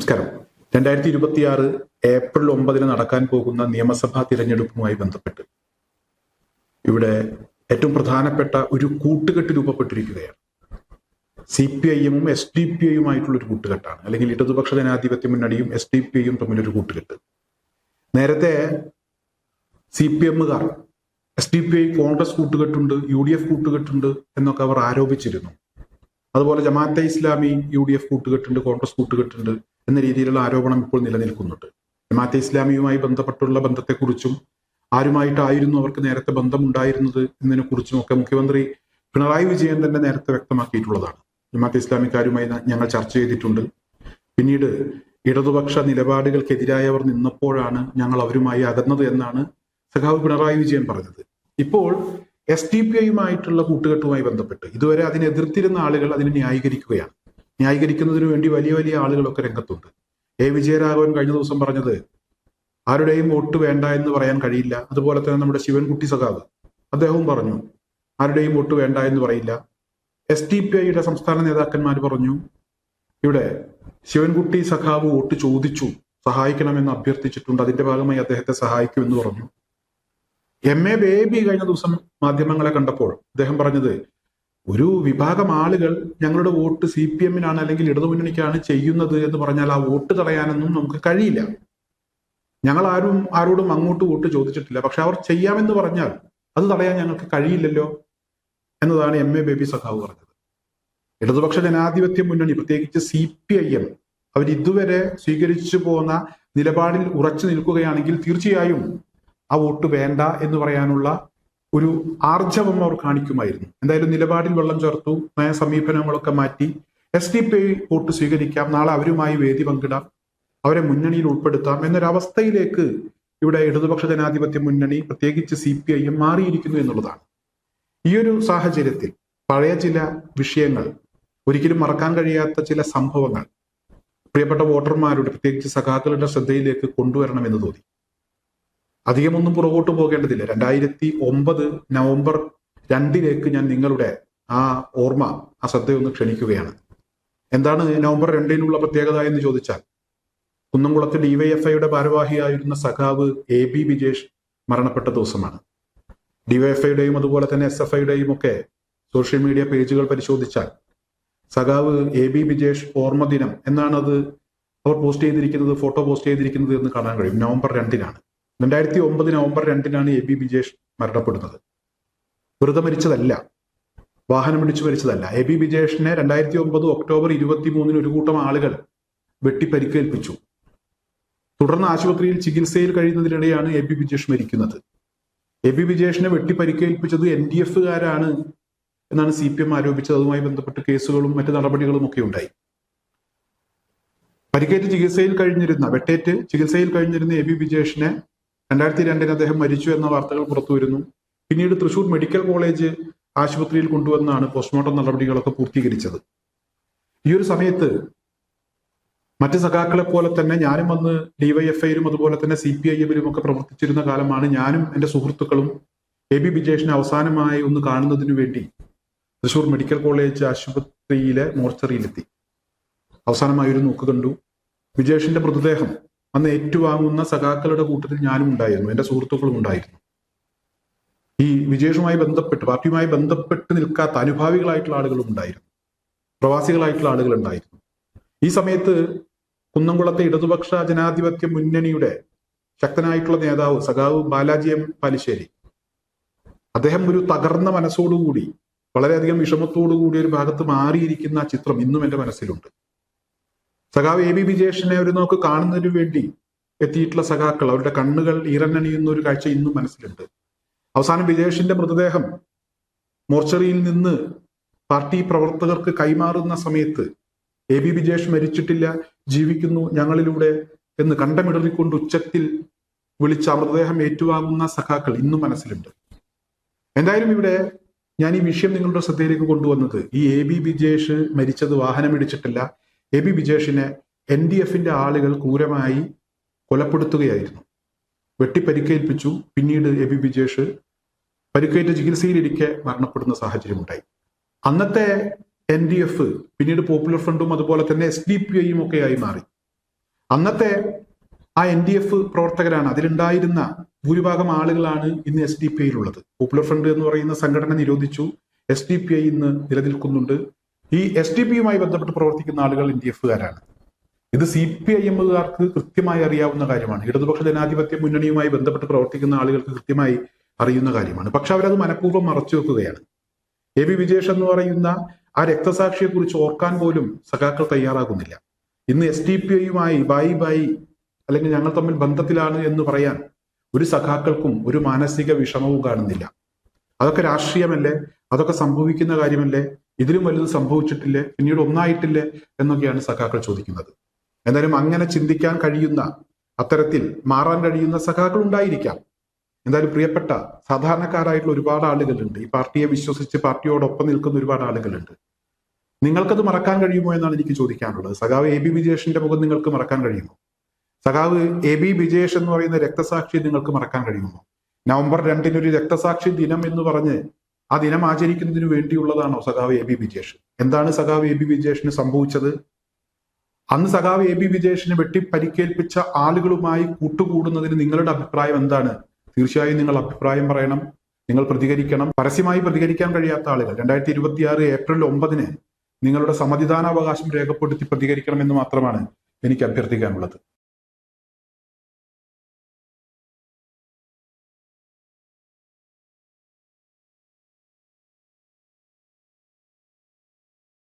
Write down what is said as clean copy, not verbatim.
നമസ്കാരം. 2026 ഏപ്രിൽ 9 നടക്കാൻ പോകുന്ന നിയമസഭാ തിരഞ്ഞെടുപ്പുമായി ബന്ധപ്പെട്ട് ഇവിടെ ഏറ്റവും പ്രധാനപ്പെട്ട ഒരു കൂട്ടുകെട്ട് രൂപപ്പെട്ടിരിക്കുകയാണ്. CPIM-ഉം SDPI-യുമായിട്ടുള്ള ഒരു കൂട്ടുകെട്ടാണ്, അല്ലെങ്കിൽ ഇടതുപക്ഷ ജനാധിപത്യ മുന്നണിയും SDPI-യും തമ്മിലൊരു കൂട്ടുകെട്ട്. നേരത്തെ CPM-കാർ SDPI കോൺഗ്രസ് കൂട്ടുകെട്ടുണ്ട്, UDF കൂട്ടുകെട്ടുണ്ട് എന്നൊക്കെ അവർ ആരോപിച്ചിരുന്നു. അതുപോലെ ജമാഅത്തെ ഇസ്ലാമി UDF കൂട്ടുകെട്ടുണ്ട്, കോൺഗ്രസ് കൂട്ടുകെട്ടുണ്ട് എന്ന രീതിയിലുള്ള ആരോപണം ഇപ്പോൾ നിലനിൽക്കുന്നുണ്ട്. ജമാഅത്തെ ഇസ്ലാമിയുമായി ബന്ധപ്പെട്ടുള്ള ബന്ധത്തെക്കുറിച്ചും ആരുമായിട്ടായിരുന്നു അവർക്ക് നേരത്തെ ബന്ധമുണ്ടായിരുന്നത് എന്നതിനെ കുറിച്ചും ഒക്കെ മുഖ്യമന്ത്രി പിണറായി വിജയൻ തന്നെ നേരത്തെ വ്യക്തമാക്കിയിട്ടുള്ളതാണ്. ജമാഅത്തെ ഇസ്ലാമിക്കാരുമായി ഞങ്ങൾ ചർച്ച ചെയ്തിട്ടുണ്ട്. പിന്നീട് ഇടതുപക്ഷ നിലപാടുകൾക്കെതിരായവർ നിന്നപ്പോഴാണ് ഞങ്ങൾ അവരുമായി അകന്നത് എന്നാണ് സഖാവ് പിണറായി വിജയൻ പറഞ്ഞത്. ഇപ്പോൾ SDPI-യുമായിട്ടുള്ള കൂട്ടുകെട്ടുമായി ബന്ധപ്പെട്ട് ഇതുവരെ അതിനെ എതിർത്തിരുന്ന ആളുകൾ അതിനെ ന്യായീകരിക്കുകയാണ്. ന്യായീകരിക്കുന്നതിന് വേണ്ടി വലിയ വലിയ ആളുകളൊക്കെ രംഗത്തുണ്ട്. വിജയരാഘവൻ കഴിഞ്ഞ ദിവസം പറഞ്ഞത് ആരുടെയും വോട്ട് വേണ്ട എന്ന് പറയാൻ കഴിയില്ല. അതുപോലെ തന്നെ നമ്മുടെ ശിവൻകുട്ടി സഖാവ് അദ്ദേഹവും പറഞ്ഞു ആരുടെയും വോട്ട് വേണ്ട എന്ന് പറയില്ല. SDPI-യുടെ സംസ്ഥാന നേതാക്കന്മാർ പറഞ്ഞു ഇവിടെ ശിവൻകുട്ടി സഖാവ് വോട്ട് ചോദിച്ചു, സഹായിക്കണമെന്ന് അഭ്യർത്ഥിച്ചിട്ടുണ്ട്, അതിന്റെ ഭാഗമായി അദ്ദേഹത്തെ സഹായിക്കുമെന്ന് പറഞ്ഞു. MA ബേബി കഴിഞ്ഞ ദിവസം മാധ്യമങ്ങളെ കണ്ടപ്പോൾ അദ്ദേഹം പറഞ്ഞത് ഒരു വിഭാഗം ആളുകൾ ഞങ്ങളുടെ വോട്ട് CPM-നാണ് അല്ലെങ്കിൽ ഇടതുമുന്നണിക്കാണ് ചെയ്യുന്നത് എന്ന് പറഞ്ഞാൽ ആ വോട്ട് തടയാനൊന്നും നമുക്ക് കഴിയില്ല. ഞങ്ങൾ ആരോടും അങ്ങോട്ട് വോട്ട് ചോദിച്ചിട്ടില്ല, പക്ഷെ അവർ ചെയ്യാമെന്ന് പറഞ്ഞാൽ അത് തടയാൻ ഞങ്ങൾക്ക് കഴിയില്ലല്ലോ എന്നതാണ് MA ബേബി സഖാവ് പറഞ്ഞത്. ഇടതുപക്ഷ ജനാധിപത്യ മുന്നണി, പ്രത്യേകിച്ച് CPIM, അവർ ഇതുവരെ സ്വീകരിച്ചു പോന്ന നിലപാടിൽ ഉറച്ചു നിൽക്കുകയാണെങ്കിൽ തീർച്ചയായും ആ വോട്ട് വേണ്ട എന്ന് പറയാനുള്ള ഒരു ആർജവം അവർ കാണിക്കുമായിരുന്നു. എന്തായാലും നിലപാടിൽ വെള്ളം ചേർത്തു, നയ സമീപനങ്ങളൊക്കെ മാറ്റി SDPI വോട്ട് സ്വീകരിക്കാം, നാളെ അവരുമായി വേദി പങ്കിടാം, അവരെ മുന്നണിയിൽ ഉൾപ്പെടുത്താം എന്നൊരവസ്ഥയിലേക്ക് ഇവിടെ ഇടതുപക്ഷ ജനാധിപത്യ മുന്നണി, പ്രത്യേകിച്ച് CPIM മാറിയിരിക്കുന്നു എന്നുള്ളതാണ്. ഈ ഒരു സാഹചര്യത്തിൽ പഴയ ചില വിഷയങ്ങൾ, ഒരിക്കലും മറക്കാൻ കഴിയാത്ത ചില സംഭവങ്ങൾ പ്രിയപ്പെട്ട വോട്ടർമാരുടെ, പ്രത്യേകിച്ച് സഖാക്കളുടെ ശ്രദ്ധയിലേക്ക് കൊണ്ടുവരണമെന്ന് തോന്നി. അധികമൊന്നും പുറകോട്ട് പോകേണ്ടതില്ല. 2009 നവംബർ 2 ഞാൻ നിങ്ങളുടെ ആ ഓർമ്മ, ആ ശ്രദ്ധയൊന്ന് ക്ഷണിക്കുകയാണ്. എന്താണ് നവംബർ 2 പ്രത്യേകത എന്ന് ചോദിച്ചാൽ, കുന്നംകുളത്ത് DYFI-യുടെ ഭാരവാഹിയായിരുന്ന സഖാവ് AB ബിജേഷ് മരണപ്പെട്ട ദിവസമാണ്. DYFI-യുടെയും അതുപോലെ തന്നെ SFI-യുടെയും ഒക്കെ സോഷ്യൽ മീഡിയ പേജുകൾ പരിശോധിച്ചാൽ സഖാവ് AB ബിജേഷ് ഓർമ്മ ദിനം എന്നാണ് അത് അവർ പോസ്റ്റ് ചെയ്തിരിക്കുന്നത്, ഫോട്ടോ പോസ്റ്റ് ചെയ്തിരിക്കുന്നത് എന്ന് കാണാൻ കഴിയും. നവംബർ 2 2009 നവംബർ 2 AB ബിജേഷ് മരണപ്പെടുന്നത്. വെറുതെ മരിച്ചതല്ല, വാഹനം ഇടിച്ചു മരിച്ചതല്ല. AB ബിജേഷിനെ 2009 ഒക്ടോബർ 23 ഒരു കൂട്ടം ആളുകൾ വെട്ടി പരിക്കേൽപ്പിച്ചു. തുടർന്ന് ആശുപത്രിയിൽ ചികിത്സയിൽ കഴിയുന്നതിനിടെയാണ് AB ബിജേഷ് മരിക്കുന്നത്. AB ബിജേഷിനെ വെട്ടി പരിക്കേൽപ്പിച്ചത് NDF-കാരാണ് എന്നാണ് CPM ആരോപിച്ചത്. അതുമായി ബന്ധപ്പെട്ട് കേസുകളും മറ്റു നടപടികളും ഒക്കെ ഉണ്ടായി. പരിക്കേറ്റ് ചികിത്സയിൽ കഴിഞ്ഞിരുന്ന, വെട്ടേറ്റ് ചികിത്സയിൽ കഴിഞ്ഞിരുന്ന AB ബിജേഷിനെ 2002 അദ്ദേഹം മരിച്ചു എന്ന വാർത്തകൾ പുറത്തു വരുന്നു. പിന്നീട് തൃശൂർ മെഡിക്കൽ കോളേജ് ആശുപത്രിയിൽ കൊണ്ടുവന്നാണ് പോസ്റ്റ്മോർട്ടം നടപടികളൊക്കെ പൂർത്തീകരിച്ചത്. ഈ ഒരു സമയത്ത് മറ്റ് സഖാക്കളെ പോലെ തന്നെ ഞാനും അന്ന് DYFI-യിലും അതുപോലെ തന്നെ CPIM-ലും ഒക്കെ പ്രവർത്തിച്ചിരുന്ന കാലമാണ്. ഞാനും എൻ്റെ സുഹൃത്തുക്കളും AB ബിജേഷിനെ അവസാനമായി ഒന്ന് കാണുന്നതിനു വേണ്ടി തൃശൂർ മെഡിക്കൽ കോളേജ് ആശുപത്രിയിലെ മോർച്ചറിയിലെത്തി. അവസാനമായി ഒരു നോക്ക് കണ്ടു. ബിജേഷിന്റെ മൃതദേഹം അന്ന് ഏറ്റുവാങ്ങുന്ന സഖാക്കളുടെ കൂട്ടത്തിൽ ഞാനും ഉണ്ടായിരുന്നു, എൻ്റെ സുഹൃത്തുക്കളും ഉണ്ടായിരുന്നു. ഈ വിജേഷുമായി ബന്ധപ്പെട്ട്, പാർട്ടിയുമായി ബന്ധപ്പെട്ട് നിൽക്കാത്ത അനുഭാവികളായിട്ടുള്ള ആളുകളും ഉണ്ടായിരുന്നു, പ്രവാസികളായിട്ടുള്ള ആളുകൾ ഉണ്ടായിരുന്നു. ഈ സമയത്ത് കുന്നംകുളത്തെ ഇടതുപക്ഷ ജനാധിപത്യ മുന്നണിയുടെ ശക്തനായിട്ടുള്ള നേതാവ് സഖാവ് ബാലാജി M പാലിശ്ശേരി, അദ്ദേഹം ഒരു തകർന്ന മനസ്സോടുകൂടി, വളരെയധികം വിഷമത്തോടുകൂടി ഒരു ഭാഗത്ത് മാറിയിരിക്കുന്ന ആ ചിത്രം ഇന്നും എൻ്റെ മനസ്സിലുണ്ട്. സഖാവ് AB ബിജേഷിനെ ഒരു നോക്ക് കാണുന്നതിനു വേണ്ടി എത്തിയിട്ടുള്ള സഖാക്കൾ, അവരുടെ കണ്ണുകൾ ഈറനണിയുന്ന ഒരു കാഴ്ച ഇന്നും മനസ്സിലുണ്ട്. അവസാനം ബിജേഷിന്റെ മൃതദേഹം മോർച്ചറിയിൽ നിന്ന് പാർട്ടി പ്രവർത്തകർക്ക് കൈമാറുന്ന സമയത്ത് AB ബിജേഷ് മരിച്ചിട്ടില്ല, ജീവിക്കുന്നു ഞങ്ങളിലൂടെ എന്ന് കണ്ടമിടറിക്കൊണ്ട് ഉച്ചത്തിൽ വിളിച്ച മൃതദേഹം ഏറ്റുവാങ്ങുന്ന സഖാക്കൾ ഇന്നും മനസ്സിലുണ്ട്. എന്തായാലും ഇവിടെ ഞാൻ ഈ വിഷയം നിങ്ങളുടെ ശ്രദ്ധയിലേക്ക് കൊണ്ടുവന്നത്, ഈ AB ബിജേഷ് മരിച്ചത് വാഹനമിടിച്ചിട്ടില്ല. AB ബിജേഷിനെ NDF-ന്റെ ആളുകൾ ക്രൂരമായി കൊലപ്പെടുത്തുകയായിരുന്നു, വെട്ടിപ്പരിക്കേൽപ്പിച്ചു. പിന്നീട് AB ബിജേഷ് പരിക്കേറ്റ ചികിത്സയിലിരിക്കെ മരണപ്പെടുന്ന സാഹചര്യമുണ്ടായി. അന്നത്തെ NDF പിന്നീട് പോപ്പുലർ ഫ്രണ്ടും അതുപോലെ തന്നെ SDPI-യും ഒക്കെ ആയി മാറി. അന്നത്തെ ആ NDF പ്രവർത്തകരാണ്, അതിലുണ്ടായിരുന്ന ഭൂരിഭാഗം ആളുകളാണ് ഇന്ന് SDPI യിലുള്ളത്. പോപ്പുലർ ഫ്രണ്ട് എന്ന് പറയുന്ന സംഘടന നിരോധിച്ചു, SDPI ഇന്ന് നിലനിൽക്കുന്നുണ്ട്. ഈ SDPI ബന്ധപ്പെട്ട് പ്രവർത്തിക്കുന്ന ആളുകൾ NDF-കാരാണ്. ഇത് CPIM-കാർക്ക് കൃത്യമായി അറിയാവുന്ന കാര്യമാണ്. ഇടതുപക്ഷ ജനാധിപത്യ മുന്നണിയുമായി ബന്ധപ്പെട്ട് പ്രവർത്തിക്കുന്ന ആളുകൾക്ക് കൃത്യമായി അറിയുന്ന കാര്യമാണ്. പക്ഷെ അവരത് മനഃപൂർവ്വം മറച്ചു വെക്കുകയാണ്. AB വിജേഷ് എന്ന് പറയുന്ന ആ രക്തസാക്ഷിയെ കുറിച്ച് ഓർക്കാൻ പോലും സഖാക്കൾ തയ്യാറാകുന്നില്ല. ഇന്ന് SDPI-യുമായി ബൈ അല്ലെങ്കിൽ ഞങ്ങൾ തമ്മിൽ ബന്ധത്തിലാണ് എന്ന് പറയാൻ ഒരു സഖാക്കൾക്കും ഒരു മാനസിക വിഷമവും കാണുന്നില്ല. അതൊക്കെ രാഷ്ട്രീയമല്ലേ, അതൊക്കെ സംഭവിക്കുന്ന കാര്യമല്ലേ, ഇതിലും വലുത് സംഭവിച്ചിട്ടില്ലേ, പിന്നീട് ഒന്നായിട്ടില്ലേ എന്നൊക്കെയാണ് സഖാക്കൾ ചോദിക്കുന്നത്. എന്തായാലും അങ്ങനെ ചിന്തിക്കാൻ കഴിയുന്ന, അത്തരത്തിൽ മാറാൻ കഴിയുന്ന സഖാക്കൾ ഉണ്ടായിരിക്കാം. എന്തായാലും പ്രിയപ്പെട്ട സാധാരണക്കാരായിട്ടുള്ള ഒരുപാട് ആളുകളുണ്ട്. ഈ പാർട്ടിയെ വിശ്വസിച്ച് പാർട്ടിയോടൊപ്പം നിൽക്കുന്ന ഒരുപാട് ആളുകളുണ്ട്. നിങ്ങൾക്കത് മറക്കാൻ കഴിയുമോ എന്നാണ് എനിക്ക് ചോദിക്കാനുള്ളത്. സഖാവ് AB വിജേഷിന്റെ മുഖം നിങ്ങൾക്ക് മറക്കാൻ കഴിയുമോ? സഖാവ് AB വിജേഷ് എന്ന് പറയുന്ന രക്തസാക്ഷി നിങ്ങൾക്ക് മറക്കാൻ കഴിയുമോ? നവംബർ 2 ഒരു രക്തസാക്ഷി ദിനം എന്ന് പറഞ്ഞ് ആ ദിനം ആചരിക്കുന്നതിന് വേണ്ടിയുള്ളതാണോ സഖാവ് AB വിജേഷ്? എന്താണ് സഖാവ് AB വിജേഷിന് സംഭവിച്ചത്? അന്ന് സഖാവ് AB വിജേഷിനെ വെട്ടി പരിക്കേൽപ്പിച്ച ആളുകളുമായി കൂട്ടുകൂടുന്നതിന് നിങ്ങളുടെ അഭിപ്രായം എന്താണ്? തീർച്ചയായും നിങ്ങൾ അഭിപ്രായം പറയണം, നിങ്ങൾ പ്രതികരിക്കണം. പരസ്യമായി പ്രതികരിക്കാൻ കഴിയാത്ത ആളുകൾ 2026 ഏപ്രിൽ 9 നിങ്ങളുടെ സമ്മതിദാനാവകാശം രേഖപ്പെടുത്തി പ്രതികരിക്കണമെന്ന് മാത്രമാണ് എനിക്ക് അഭ്യർത്ഥിക്കാനുള്ളത്.